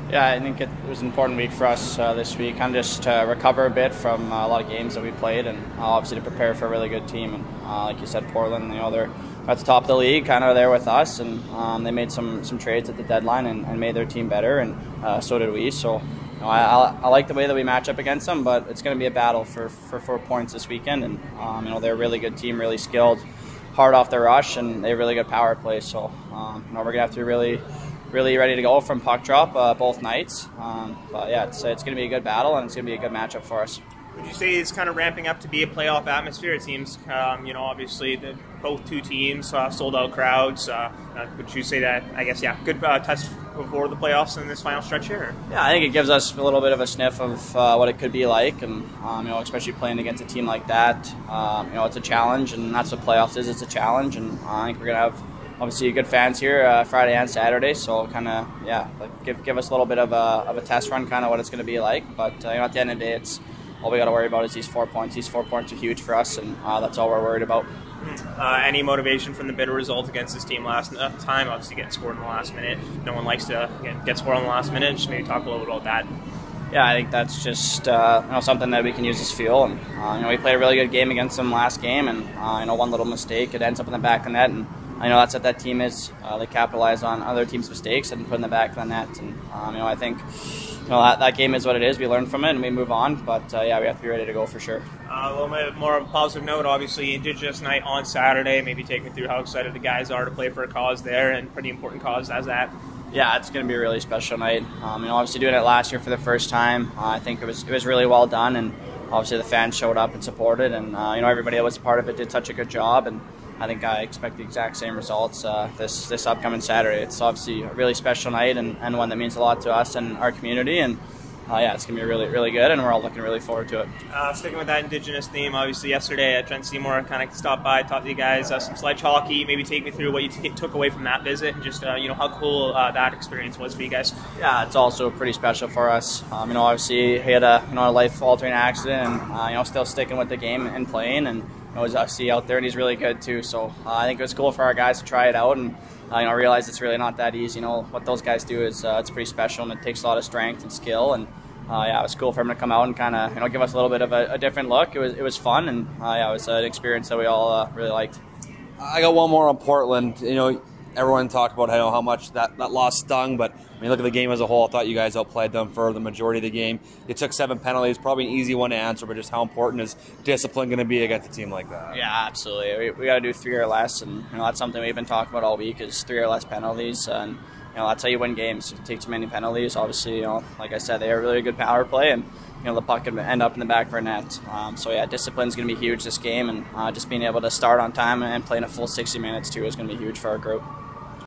Yeah, I think it was an important week for us this week, kind of just to recover a bit from a lot of games that we played, and obviously to prepare for a really good team. And like you said, Portland, they're at the top of the league, kind of there with us, and they made some trades at the deadline and made their team better, and so did we. So I like the way that we match up against them, but it's going to be a battle for 4 points this weekend. And they're a really good team, really skilled, hard off the rush, and they have really good power play. So we're going to have to be really ready to go from puck drop both nights. But yeah, it's going to be a good battle, and it's going to be a good matchup for us. Would you say it's kind of ramping up to be a playoff atmosphere? It seems, obviously both two teams sold out crowds. Would you say that, I guess, good test before the playoffs in this final stretch here? Yeah, I think it gives us a little bit of a sniff of what it could be like, and especially playing against a team like that. It's a challenge, and that's what playoffs is. It's a challenge, and I think we're gonna have obviously good fans here Friday and Saturday. So kind of give us a little bit of a test run, kind of what it's going to be like. But at the end of the day, it's all we got to worry about is these 4 points. These 4 points are huge for us, and that's all we're worried about. Any motivation from the bitter result against this team last time? Obviously, getting scored in the last minute. No one likes to get scored in the last minute. Just maybe talk a little bit about that. Yeah, I think that's just something that we can use as fuel. And we played a really good game against them last game, and one little mistake, it ends up in the back of the net. And I know that's what that team is. They capitalize on other teams' mistakes and put in the back of the net. And I think that game is what it is. We learn from it and we move on. But we have to be ready to go for sure. A little bit more of a positive note, obviously, Indigenous Night on Saturday. Maybe take me through how excited the guys are to play for a cause there, and pretty important cause as that. Yeah, it's going to be a really special night. Obviously doing it last year for the first time, I think it was really well done, and obviously the fans showed up and supported, and everybody that was a part of it did such a good job, and I think I expect the exact same results this upcoming Saturday. It's obviously a really special night and one that means a lot to us and our community, and it's going to be really good, and we're all looking really forward to it. Sticking with that Indigenous theme, obviously yesterday Trent Seymour kind of stopped by, taught you guys some sledge hockey. Maybe take me through what you took away from that visit, and just how cool that experience was for you guys. Yeah, it's also pretty special for us. Obviously he had a life-altering accident, and still sticking with the game and playing, and it was obviously out there, and he's really good too. So I think it was cool for our guys to try it out and realize it's really not that easy. What those guys do is it's pretty special, and it takes a lot of strength and skill. And it was cool for him to come out and kind of give us a little bit of a different look. It was fun, and it was an experience that we all really liked. I got one more on Portland. Everyone talked about how much that loss stung, but when you look at the game as a whole, I thought you guys outplayed them for the majority of the game. You took 7 penalties, probably an easy one to answer, but just how important is discipline going to be against a team like that? Yeah, absolutely. We got to do 3 or less, and that's something we've been talking about all week is 3 or less penalties, and that's how you win games. You take too many penalties. Obviously, like I said, they have really good power play, and the puck can end up in the back of our net. Discipline's going to be huge this game, and just being able to start on time and playing a full 60 minutes too is going to be huge for our group.